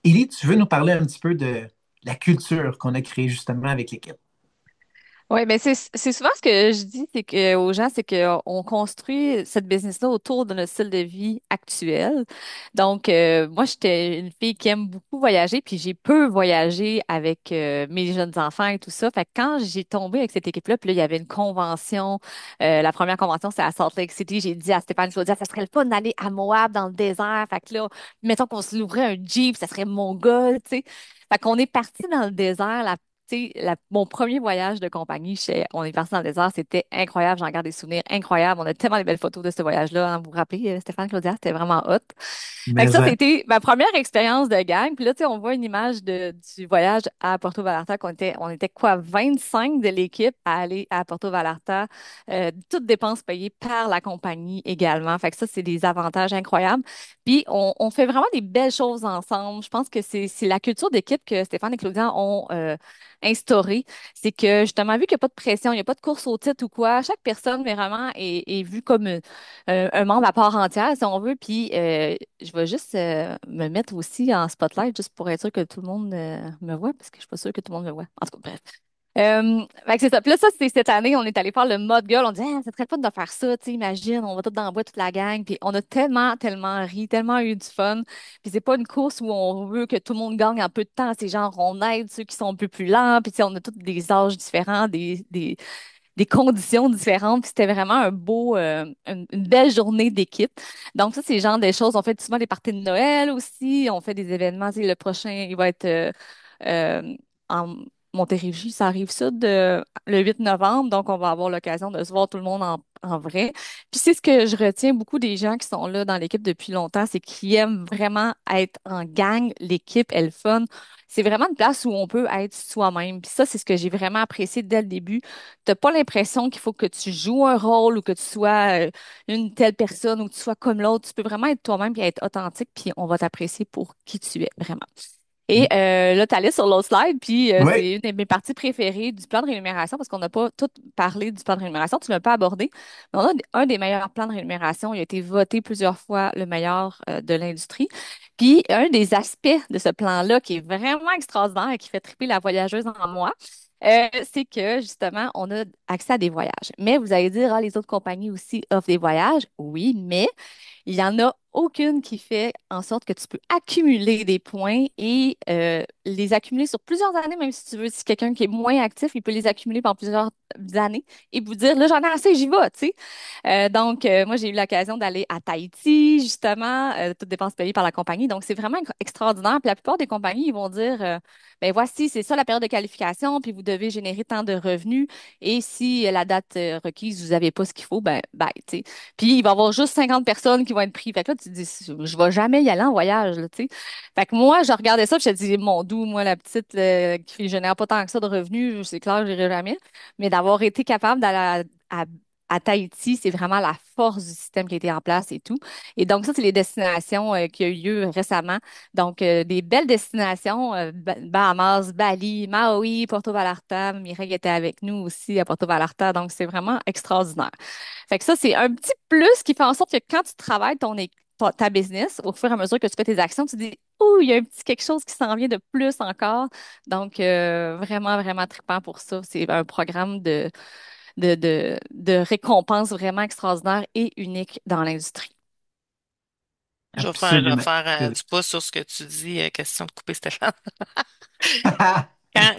Élie, tu veux nous parler un petit peu de la culture qu'on a créée justement avec l'équipe? Oui, mais c'est souvent ce que je dis c'est que aux gens, c'est qu'on construit cette business-là autour de notre style de vie actuel. Donc, moi, j'étais une fille qui aime beaucoup voyager, puis j'ai peu voyagé avec mes jeunes enfants et tout ça. Fait que quand j'ai tombé avec cette équipe-là, puis là, il y avait une convention. La première convention, c'est à Salt Lake City. J'ai dit à Stéphane Claudia, ça serait le fun d'aller à Moab, dans le désert. Fait que là, mettons qu'on se louerait un Jeep, ça serait mongol, tu sais. Fait qu'on est parti dans le désert, tu sais, mon premier voyage de compagnie, on est parti dans le désert, c'était incroyable, j'en garde des souvenirs incroyables. On a tellement de belles photos de ce voyage-là, hein. Vous vous rappelez, Stéphane, Claudia, c'était vraiment hot. Fait que Mais ça, c'était ma première expérience de gang. Puis là, tu sais, on voit une image du voyage à Puerto Vallarta, on était quoi, 25 de l'équipe à aller à Puerto Vallarta, toutes dépenses payées par la compagnie également. Fait que ça, c'est des avantages incroyables. Puis on fait vraiment des belles choses ensemble. Je pense que c'est la culture d'équipe que Stéphane et Claudia ont instaurée. C'est que justement, vu qu'il n'y a pas de pression, il n'y a pas de course au titre ou quoi, chaque personne vraiment est vue comme un membre à part entière, si on veut. Puis je vais juste me mettre aussi en spotlight, juste pour être sûr que tout le monde me voit, parce que je suis pas sûre que tout le monde me voit. En tout cas, bref. Fait que c'est ça. Puis là, ça, c'est cette année, on est allé faire le mode girl. On dit, ah, c'est très fun de faire ça, tu sais, imagine, on va tout dans le bois, toute la gang. Puis on a tellement, tellement ri, tellement eu du fun. Puis c'est pas une course où on veut que tout le monde gagne en peu de temps. C'est genre, on aide ceux qui sont un peu plus lents. Puis tu sais, on a tous des âges différents, des conditions différentes. Puis c'était vraiment une belle journée d'équipe. Donc ça, c'est le genre de choses. On fait souvent des parties de Noël aussi. On fait des événements. Tu sais, le prochain, il va être euh, en Montérégie, ça arrive sud le 8 novembre. Donc on va avoir l'occasion de se voir tout le monde en vrai. Puis c'est ce que je retiens beaucoup des gens qui sont là dans l'équipe depuis longtemps, c'est qu'ils aiment vraiment être en gang. L'équipe, elle est fun. C'est vraiment une place où on peut être soi-même. Puis ça, c'est ce que j'ai vraiment apprécié dès le début. T'as pas l'impression qu'il faut que tu joues un rôle ou que tu sois une telle personne ou que tu sois comme l'autre. Tu peux vraiment être toi-même et être authentique, puis on va t'apprécier pour qui tu es, vraiment. Et là, tu allais sur l'autre slide, puis Oui, c'est une de mes parties préférées du plan de rémunération parce qu'on n'a pas tout parlé du plan de rémunération, tu ne l'as pas abordé. Mais on a un des meilleurs plans de rémunération. Il a été voté plusieurs fois le meilleur de l'industrie. Puis un des aspects de ce plan-là qui est vraiment extraordinaire et qui fait triper la voyageuse en moi, c'est que justement, on a accès à des voyages. Mais vous allez dire, ah, les autres compagnies aussi offrent des voyages. Oui, mais il n'y en a aucune qui fait en sorte que tu peux accumuler des points et les accumuler sur plusieurs années, même si tu veux, si quelqu'un qui est moins actif, il peut les accumuler pendant plusieurs années et vous dire, là, j'en ai assez, j'y vais, tu sais. Donc, moi, j'ai eu l'occasion d'aller à Tahiti, justement, toutes dépenses payées par la compagnie. Donc, c'est vraiment extraordinaire. Puis la plupart des compagnies, ils vont dire, ben voici, c'est ça la période de qualification, puis vous devez générer tant de revenus. Et si la date requise, vous n'avez pas ce qu'il faut, ben, bye, tu sais. Puis il va y avoir juste 50 personnes qui vont être prises. Fait que là, tu te dis, je vais jamais y aller en voyage, là, tu sais. Fait que moi, je regardais ça, puis je me disais, mon doux, moi, la petite qui génère pas tant que ça de revenus, c'est clair, je n'irai jamais. Mais d'avoir été capable d'aller à Tahiti, c'est vraiment la force du système qui a été en place et tout. Et donc, ça, c'est les destinations qui ont eu lieu récemment. Donc, des belles destinations, Bahamas, Bali, Maui, Porto Vallarta. Mireille était avec nous aussi à Porto Vallarta. Donc, c'est vraiment extraordinaire. Fait que ça, c'est un petit plus qui fait en sorte que quand tu travailles ta business, au fur et à mesure que tu fais tes actions, tu dis, oh, il y a un petit quelque chose qui s'en vient de plus encore. Donc, vraiment, vraiment trippant pour ça. C'est un programme de récompense vraiment extraordinaire et unique dans l'industrie. Je vais absolument. faire du pouce sur ce que tu dis. Question de couper Stéphane.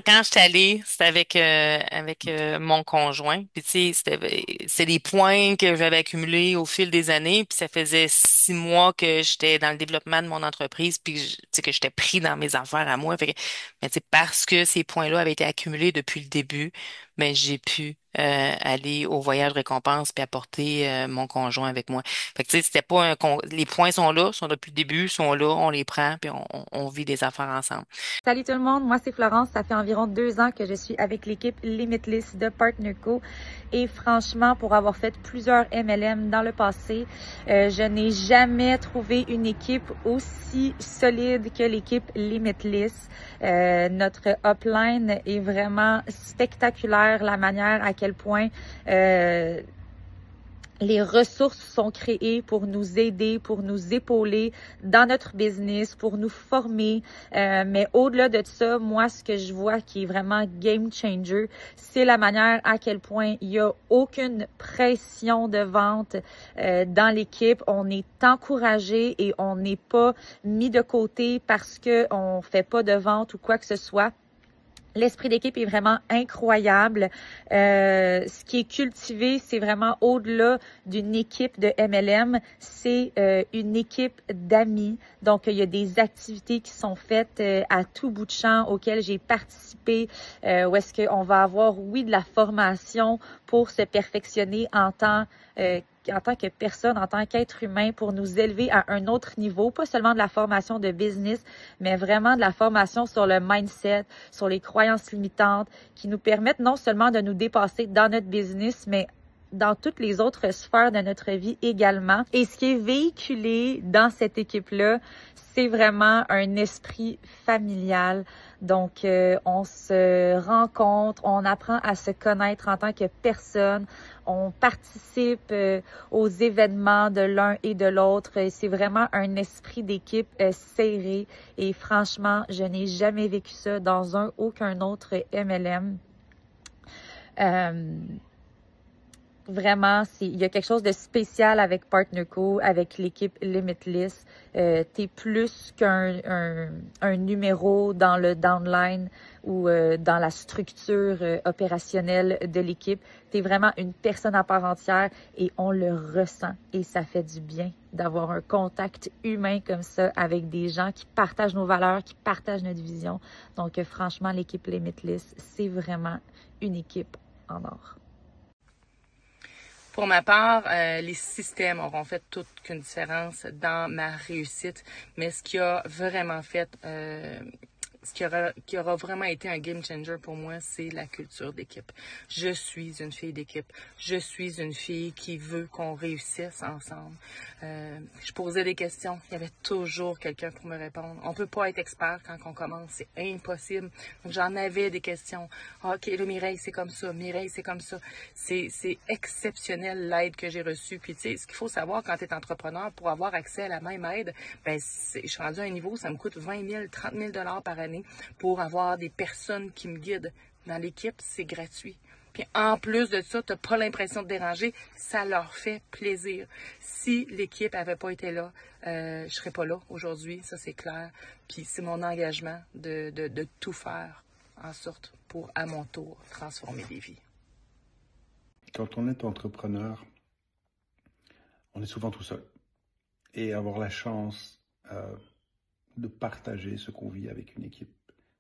Quand je suis allée, c'était avec mon conjoint. Puis tu sais, c'est des points que j'avais accumulés au fil des années. Puis ça faisait 6 mois que j'étais dans le développement de mon entreprise, puis tu sais, que j'étais pris dans mes affaires à moi. Fait que, mais tu sais, parce que ces points-là avaient été accumulés depuis le début, mais j'ai pu aller au voyage récompense puis apporter mon conjoint avec moi. Fait que tu sais, c'était pas les points sont là depuis le début, sont là, on les prend puis on vit des affaires ensemble. Salut tout le monde, moi c'est Florence. Ça fait environ 2 ans que je suis avec l'équipe Limitless de PartnerCo et franchement, pour avoir fait plusieurs MLM dans le passé, je n'ai jamais trouvé une équipe aussi solide que l'équipe Limitless. Notre upline est vraiment spectaculaire, la manière à quel point Les ressources sont créées pour nous aider, pour nous épauler dans notre business, pour nous former. Mais au-delà de ça, moi, ce que je vois qui est vraiment game changer, c'est la manière à quel point il n'y a aucune pression de vente dans l'équipe. On est encouragé et on n'est pas mis de côté parce qu'on fait pas de vente ou quoi que ce soit. L'esprit d'équipe est vraiment incroyable. Ce qui est cultivé, c'est vraiment au-delà d'une équipe de MLM, c'est une équipe d'amis. Donc, il y a des activités qui sont faites à tout bout de champ auxquelles j'ai participé, où est-ce qu'on va avoir, oui, de la formation pour se perfectionner en tant que personne, en tant qu'être humain, pour nous élever à un autre niveau, pas seulement de la formation de business, mais vraiment de la formation sur le mindset, sur les croyances limitantes, qui nous permettent non seulement de nous dépasser dans notre business, mais dans toutes les autres sphères de notre vie également. Et ce qui est véhiculé dans cette équipe-là, c'est vraiment un esprit familial. Donc, on se rencontre, on apprend à se connaître en tant que personne, on participe aux événements de l'un et de l'autre. C'est vraiment un esprit d'équipe serré et franchement, je n'ai jamais vécu ça dans aucun autre MLM. Vraiment, il y a quelque chose de spécial avec PartnerCo, avec l'équipe Limitless. T'es plus qu'un numéro dans le downline ou dans la structure opérationnelle de l'équipe. T'es vraiment une personne à part entière et on le ressent. Et ça fait du bien d'avoir un contact humain comme ça avec des gens qui partagent nos valeurs, qui partagent notre vision. Donc, franchement, l'équipe Limitless, c'est vraiment une équipe en or. Pour ma part, les systèmes auront fait toute qu'une différence dans ma réussite, mais ce qui a vraiment fait, qui aura vraiment été un game changer pour moi, c'est la culture d'équipe. Je suis une fille d'équipe. Je suis une fille qui veut qu'on réussisse ensemble. Je posais des questions. Il y avait toujours quelqu'un pour me répondre. On peut pas être expert quand on commence. C'est impossible. Donc, j'en avais des questions. OK, là, Mireille, c'est comme ça. Mireille, c'est comme ça. C'est exceptionnel l'aide que j'ai reçue. Puis, tu sais, ce qu'il faut savoir quand tu es entrepreneur, pour avoir accès à la même aide, je suis rendue à un niveau, ça me coûte 20 000, 30 000 $ par année pour avoir des personnes qui me guident. Dans l'équipe, c'est gratuit. Puis en plus de ça, tu n'as pas l'impression de déranger, ça leur fait plaisir. Si l'équipe n'avait pas été là, je ne serais pas là aujourd'hui, ça c'est clair. Puis c'est mon engagement de tout faire en sorte pour, à mon tour, transformer des vies. Quand on est entrepreneur, on est souvent tout seul. Et avoir la chance de partager ce qu'on vit avec une équipe,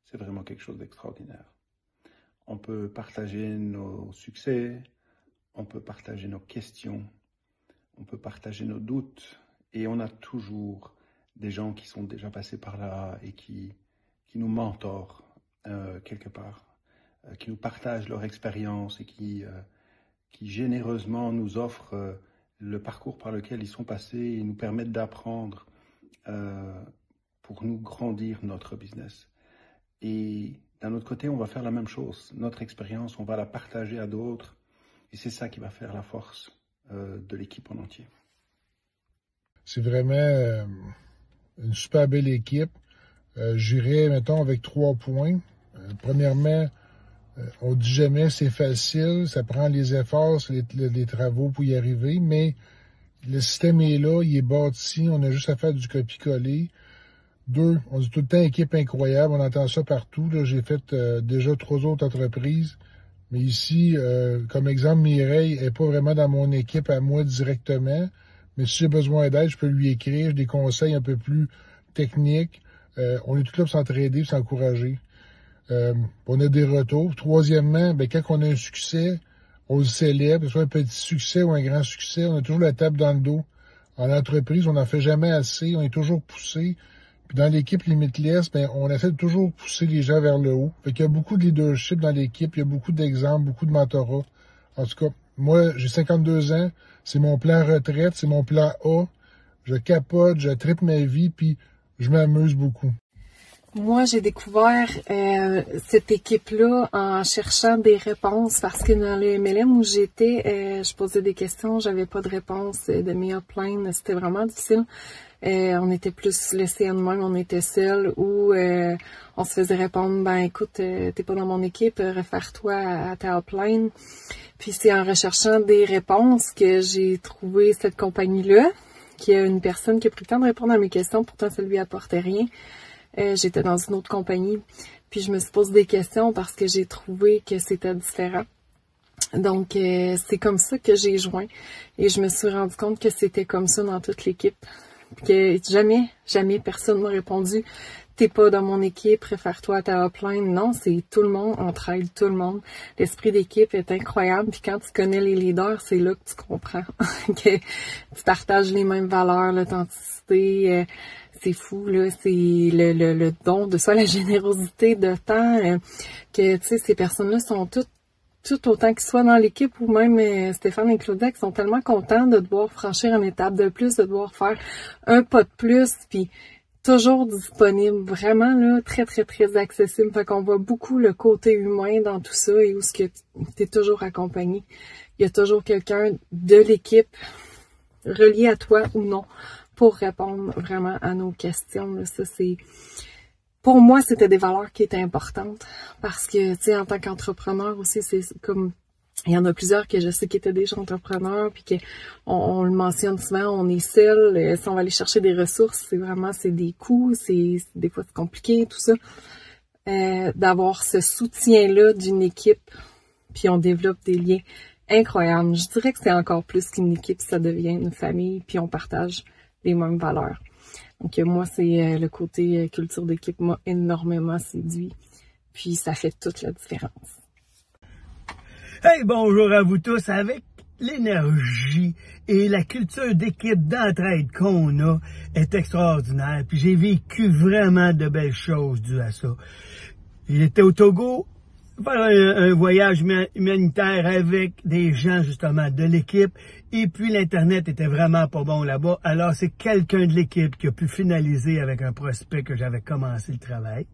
c'est vraiment quelque chose d'extraordinaire. On peut partager nos succès, on peut partager nos questions, on peut partager nos doutes, et on a toujours des gens qui sont déjà passés par là et qui nous mentorent quelque part, qui nous partagent leur expérience et qui généreusement nous offrent le parcours par lequel ils sont passés et nous permettent d'apprendre pour nous grandir notre business. Et d'un autre côté, on va faire la même chose. Notre expérience, on va la partager à d'autres. Et c'est ça qui va faire la force de l'équipe en entier. C'est vraiment une super belle équipe. J'irais, mettons, avec 3 points. Premièrement, on dit jamais c'est facile, ça prend les efforts, les travaux pour y arriver, mais le système est là, il est bâti, on a juste à faire du copier-coller. 2, on dit tout le temps équipe incroyable, on entend ça partout. Là, j'ai fait déjà 3 autres entreprises, mais ici, comme exemple, Mireille n'est pas vraiment dans mon équipe à moi directement, mais si j'ai besoin d'aide, je peux lui écrire, j'ai des conseils un peu plus techniques. On est tous là pour s'entraider, pour s'encourager. On a des retours. Troisièmement, quand on a un succès, on le célèbre, que ce soit un petit succès ou un grand succès, on a toujours la table dans le dos. En entreprise, on n'en fait jamais assez, on est toujours poussé. Puis dans l'équipe Limitless, on essaie de toujours pousser les gens vers le haut. Fait qu'il y a beaucoup de leadership dans l'équipe, il y a beaucoup d'exemples, beaucoup de mentorat. En tout cas, moi, j'ai 52 ans, c'est mon plan retraite, c'est mon plan A. Je capote, je tripe ma vie, puis je m'amuse beaucoup. Moi, j'ai découvert cette équipe-là en cherchant des réponses parce que dans le MLM où j'étais, je posais des questions, j'avais pas de réponse de mes uplines, c'était vraiment difficile. On était plus laissés à nous-mêmes, on était seuls ou on se faisait répondre, ben écoute, t'es pas dans mon équipe, réfère-toi à ta upline. Puis c'est en recherchant des réponses que j'ai trouvé cette compagnie-là, qui a une personne qui a pris le temps de répondre à mes questions, pourtant ça lui apportait rien. J'étais dans une autre compagnie, puis je me suis posé des questions parce que j'ai trouvé que c'était différent. Donc, c'est comme ça que j'ai joint et je me suis rendu compte que c'était comme ça dans toute l'équipe. Que jamais personne m'a répondu « T'es pas dans mon équipe, réfère-toi à ta upline ». Non, c'est tout le monde, on travaille tout le monde. L'esprit d'équipe est incroyable, puis quand tu connais les leaders, c'est là que tu comprends que tu partages les mêmes valeurs, l'authenticité, c'est fou, là, c'est le don de soi, la générosité de temps, que, tu sais, ces personnes-là sont tout autant qu'ils soient dans l'équipe ou même Stéphane et Claudia qui sont tellement contents de devoir franchir une étape de plus, de devoir faire un pas de plus, puis toujours disponible, vraiment, là, très, très, très accessible. Fait qu'on voit beaucoup le côté humain dans tout ça et où ce que t'es toujours accompagné. Il y a toujours quelqu'un de l'équipe relié à toi ou non pour répondre vraiment à nos questions. Là. Ça, c'est... Pour moi, c'était des valeurs qui étaient importantes parce que, tu sais, en tant qu'entrepreneur aussi, c'est comme... Il y en a plusieurs que je sais qui étaient déjà entrepreneurs puis on le mentionne souvent, on est seul. Si on va aller chercher des ressources, c'est des coûts, des fois c'est compliqué, tout ça. D'avoir ce soutien-là d'une équipe puis on développe des liens incroyables. Je dirais que c'est encore plus qu'une équipe, ça devient une famille puis on partage les mêmes valeurs. Donc moi, c'est le côté culture d'équipe m'a énormément séduit. Puis ça fait toute la différence. Hey, bonjour à vous tous. Avec l'énergie et la culture d'équipe d'entraide qu'on a est extraordinaire. Puis j'ai vécu vraiment de belles choses dues à ça. J'étais au Togo faire un voyage humanitaire avec des gens justement de l'équipe et puis l'internet était vraiment pas bon là-bas. Alors c'est quelqu'un de l'équipe qui a pu finaliser avec un prospect que j'avais commencé le travail.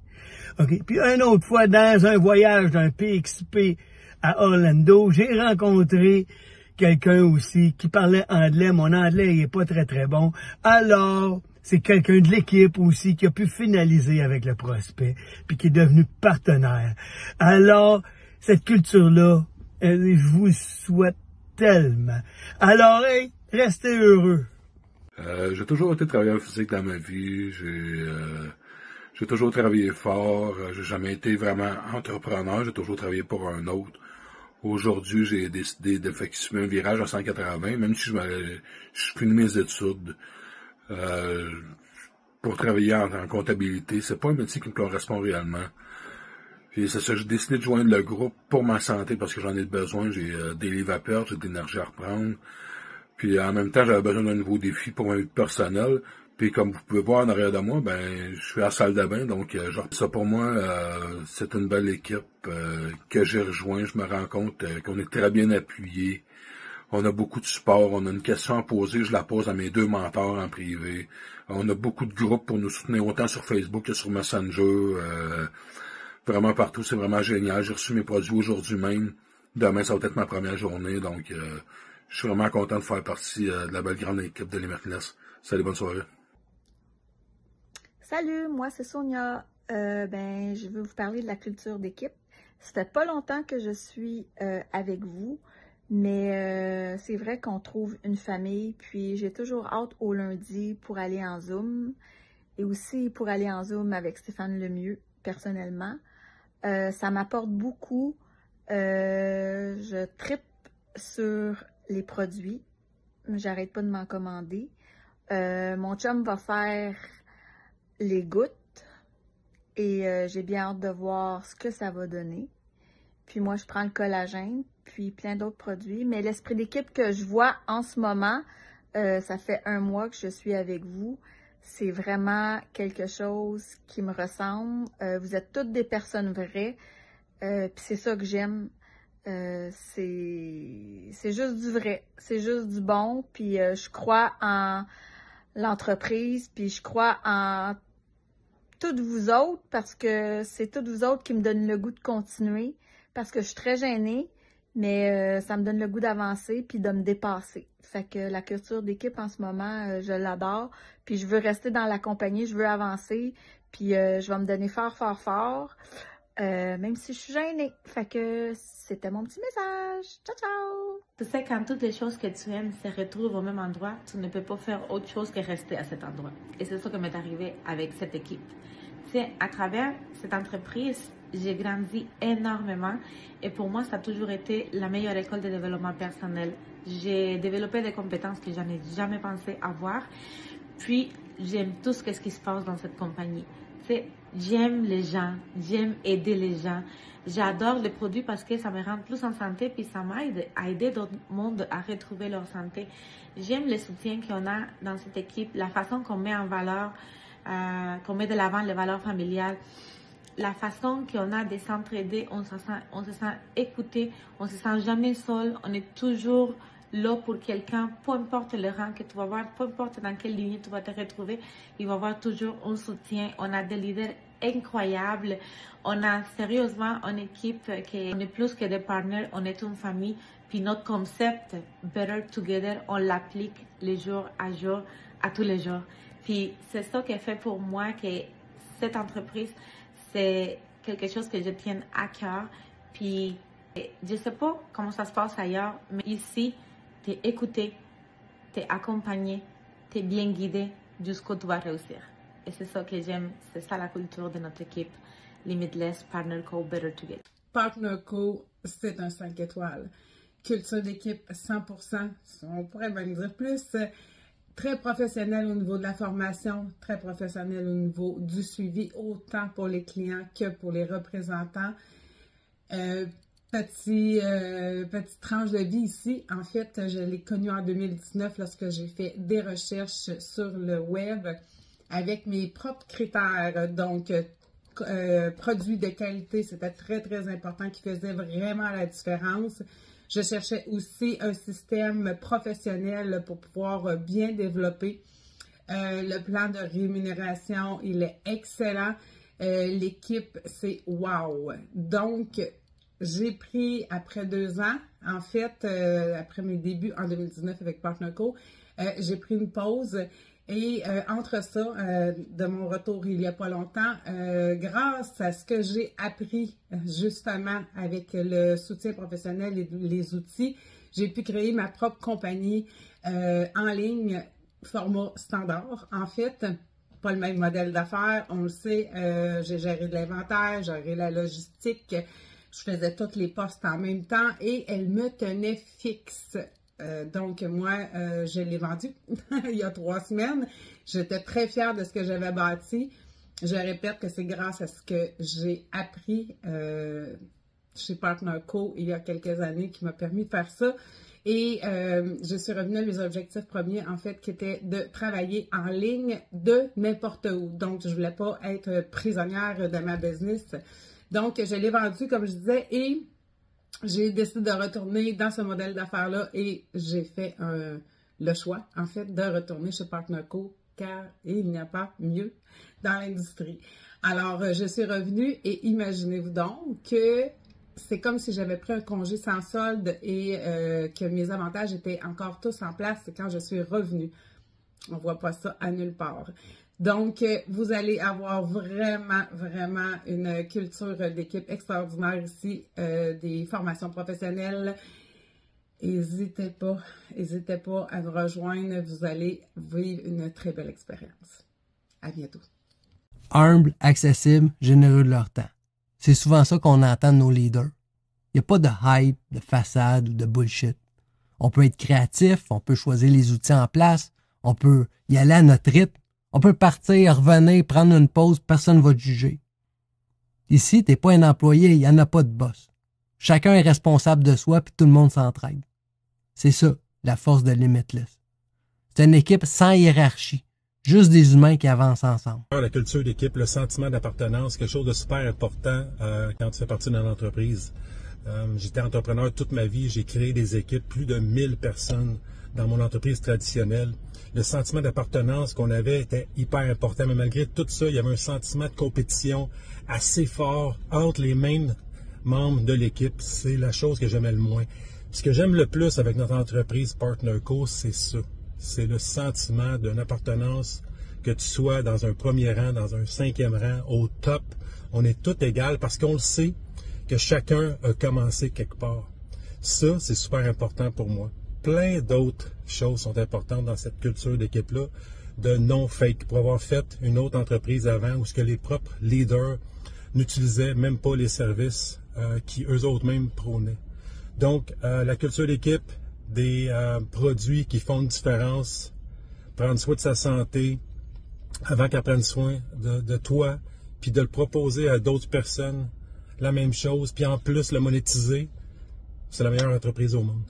OK. Puis une autre fois dans un voyage d'un PXP à Orlando, j'ai rencontré quelqu'un aussi qui parlait anglais. Mon anglais il est pas très très bon. Alors c'est quelqu'un de l'équipe aussi qui a pu finaliser avec le prospect, puis qui est devenu partenaire. Alors, cette culture-là, je vous souhaite tellement. Alors, hey, restez heureux. J'ai toujours été travailleur physique dans ma vie. J'ai toujours travaillé fort. J'ai jamais été vraiment entrepreneur. J'ai toujours travaillé pour un autre. Aujourd'hui, j'ai décidé d'effectuer un virage à 180, même si je finis mes études. Pour travailler en comptabilité, c'est pas un métier qui me correspond réellement. Puis c'est ça, j'ai décidé de joindre le groupe pour ma santé parce que j'en ai besoin. J'ai des livres à perdre, j'ai de l'énergie à reprendre. Puis en même temps, j'avais besoin d'un nouveau défi pour ma vie personnelle. Puis comme vous pouvez voir en arrière de moi, ben je suis à la salle de bain, donc genre ça pour moi, c'est une belle équipe que j'ai rejoint. Je me rends compte qu'on est très bien appuyé. On a beaucoup de support, on a une question à poser, je la pose à mes deux mentors en privé. On a beaucoup de groupes pour nous soutenir, autant sur Facebook que sur Messenger. Vraiment partout, c'est vraiment génial. J'ai reçu mes produits aujourd'hui même. Demain, ça va être ma première journée, donc je suis vraiment content de faire partie de la belle grande équipe de Limitless. Salut, bonne soirée. Salut, moi c'est Sonia. Je veux vous parler de la culture d'équipe. Ça fait pas longtemps que je suis avec vous. Mais c'est vrai qu'on trouve une famille, puis j'ai toujours hâte au lundi pour aller en Zoom et aussi pour aller en Zoom avec Stéphane Lemieux, personnellement. Ça m'apporte beaucoup. Je trippe sur les produits. J'arrête pas de m'en commander. Mon chum va faire les gouttes et j'ai bien hâte de voir ce que ça va donner. Puis moi, je prends le collagène, puis plein d'autres produits. Mais l'esprit d'équipe que je vois en ce moment, ça fait 1 mois que je suis avec vous. C'est vraiment quelque chose qui me ressemble. Vous êtes toutes des personnes vraies. Puis c'est ça que j'aime. C'est juste du vrai. C'est juste du bon. Puis je crois en l'entreprise. Puis je crois en toutes vous autres parce que c'est toutes vous autres qui me donnent le goût de continuer parce que je suis très gênée, mais ça me donne le goût d'avancer puis de me dépasser. Fait que la culture d'équipe en ce moment, je l'adore. Puis je veux rester dans la compagnie, je veux avancer, puis je vais me donner fort. Même si je suis gênée. Fait que c'était mon petit message. Ciao, ciao! Tu sais, quand toutes les choses que tu aimes se retrouvent au même endroit, tu ne peux pas faire autre chose que rester à cet endroit. Et c'est ça qui m'est arrivé avec cette équipe. Tu sais, à travers cette entreprise, j'ai grandi énormément. Et pour moi, ça a toujours été la meilleure école de développement personnel. J'ai développé des compétences que je n'ai jamais pensé avoir. Puis, j'aime tout ce qui se passe dans cette compagnie. Tu sais, j'aime les gens, j'aime aider les gens. J'adore les produits parce que ça me rend plus en santé puis ça m'aide à aider d'autres mondes à retrouver leur santé. J'aime le soutien qu'on a dans cette équipe, la façon qu'on met en valeur, qu'on met de l'avant les valeurs familiales, la façon qu'on a de s'entraider, on se sent écouté, on se sent jamais seul, on est toujours là pour quelqu'un, peu importe le rang que tu vas voir, peu importe dans quelle ligne tu vas te retrouver, il va y avoir toujours un soutien. On a des leaders incroyables. On a sérieusement une équipe qui on est plus que des partenaires, on est une famille. Puis notre concept, Better Together, on l'applique les jours à jour, à tous les jours. Puis c'est ça qui fait pour moi que cette entreprise, c'est quelque chose que je tiens à cœur. Puis je sais pas comment ça se passe ailleurs, mais ici, t'es écouté, t'es accompagné, t'es bien guidé jusqu'où tu vas réussir. Et c'est ça que j'aime, c'est ça la culture de notre équipe, Limitless, Partner Co, Better Together. Partner Co, c'est un 5 étoiles. Culture d'équipe 100%, on pourrait même dire plus, très professionnel au niveau de la formation, très professionnel au niveau du suivi, autant pour les clients que pour les représentants. Petite tranche de vie ici. En fait, je l'ai connu en 2019 lorsque j'ai fait des recherches sur le web avec mes propres critères. Donc, produits de qualité, c'était très, très important qui faisait vraiment la différence. Je cherchais aussi un système professionnel pour pouvoir bien développer. Le plan de rémunération, il est excellent. L'équipe, c'est wow! Donc, j'ai pris, après 2 ans, en fait, après mes débuts en 2019 avec Partner Co, j'ai pris une pause et entre ça, de mon retour il n'y a pas longtemps, grâce à ce que j'ai appris justement avec le soutien professionnel et les outils, j'ai pu créer ma propre compagnie en ligne, format standard. En fait, pas le même modèle d'affaires, on le sait, j'ai géré de l'inventaire, j'ai géré la logistique. Je faisais toutes les postes en même temps et elle me tenait fixe. Donc, moi, je l'ai vendu il y a 3 semaines. J'étais très fière de ce que j'avais bâti. Je répète que c'est grâce à ce que j'ai appris chez Partner Co il y a quelques années qui m'a permis de faire ça. Et je suis revenue à mes objectifs premiers, en fait, qui étaient de travailler en ligne de n'importe où. Donc, je ne voulais pas être prisonnière de ma business. Donc, je l'ai vendu, comme je disais, et j'ai décidé de retourner dans ce modèle d'affaires-là et j'ai fait le choix, en fait, de retourner chez Partner Co, car il n'y a pas mieux dans l'industrie. Alors, je suis revenue et imaginez-vous donc que c'est comme si j'avais pris un congé sans solde et que mes avantages étaient encore tous en place quand je suis revenue. On ne voit pas ça à nulle part. Donc, vous allez avoir vraiment, vraiment une culture d'équipe extraordinaire ici, des formations professionnelles. N'hésitez pas à nous rejoindre. Vous allez vivre une très belle expérience. À bientôt. Humble, accessible, généreux de leur temps. C'est souvent ça qu'on entend de nos leaders. Il n'y a pas de hype, de façade ou de bullshit. On peut être créatif, on peut choisir les outils en place, on peut y aller à notre rythme. On peut partir, revenir, prendre une pause, personne ne va te juger. Ici, tu n'es pas un employé, il n'y en a pas de boss. Chacun est responsable de soi puis tout le monde s'entraide. C'est ça, la force de Limitless. C'est une équipe sans hiérarchie, juste des humains qui avancent ensemble. La culture d'équipe, le sentiment d'appartenance, quelque chose de super important quand tu fais partie d'une entreprise. J'étais entrepreneur toute ma vie, j'ai créé des équipes, plus de 1000 personnes dans mon entreprise traditionnelle. Le sentiment d'appartenance qu'on avait était hyper important, mais malgré tout ça, il y avait un sentiment de compétition assez fort entre les mêmes membres de l'équipe. C'est la chose que j'aimais le moins. Ce que j'aime le plus avec notre entreprise PartnerCo, c'est ça. C'est le sentiment d'une appartenance, que tu sois dans un premier rang, dans un 5e rang, au top. On est tous égaux parce qu'on le sait que chacun a commencé quelque part. Ça, c'est super important pour moi. Plein d'autres choses sont importantes dans cette culture d'équipe-là, de non-fake, pour avoir fait une autre entreprise avant où ce que les propres leaders n'utilisaient même pas les services qui eux autres mêmes prônaient. Donc, la culture d'équipe, des produits qui font une différence, prendre soin de sa santé avant qu'elle prenne soin de toi, puis de le proposer à d'autres personnes, la même chose, puis en plus le monétiser, c'est la meilleure entreprise au monde.